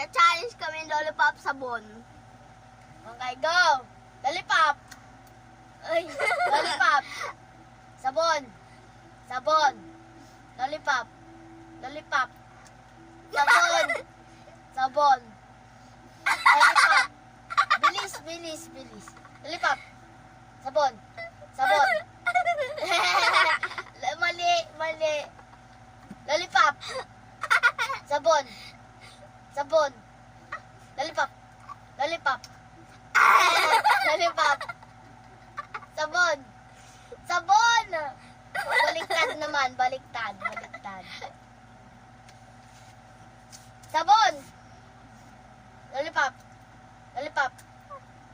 Magcha-challenge kami lollipop sabon. Okay, go! Lollipop! Ay, lollipop! Sabon! Sabon! Lollipop! Lollipop! Sabon! Sabon! Lollipop! Bilis, bilis, bilis! Lollipop! Sabon! Sabon! Mali, mali! Lollipop! Sabon! Sabon! Lollipop! Lollipop! Lollipop! Sabon! Sabon! Baliktad naman, baliktad, baliktad. Sabon! Lollipop! Lollipop!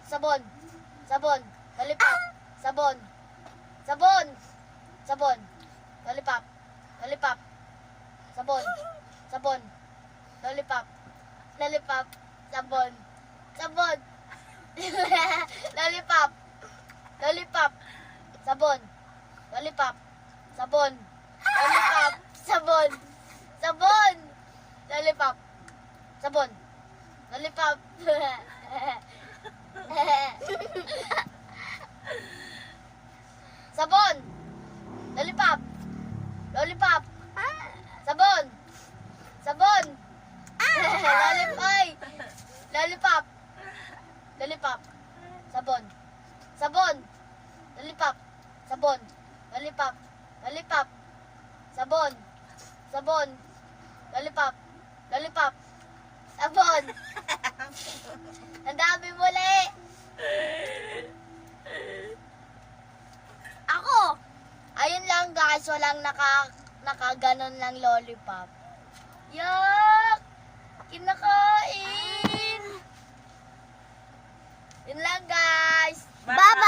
Sabon! Sabon! Lollipop! Sabon! Sabon! Sabon! Lollipop! Lollipop! Sabon! Sabon! Lollipop! Lollipop! Sabon! Sabon! Lollipop! Lollipop! Sabon! Lollipop! Sabon! Lollipop! Sabon! Sabon! Lollipop! Sabon! Lollipop! Sabon! Lollipop! Lollipop! Sabon! Sabon! Lollipop! Lollipop! Lollipop! Sabon! Sabon! Lollipop! Sabon! Lollipop! Lollipop! Sabon! Sabon! Lollipop! Lollipop! Sabon! Ang dami muli! Ako! Ayun lang guys, walang nakaganon lang lollipop. Yak! Kinakain! Yun lang guys! Bye-bye!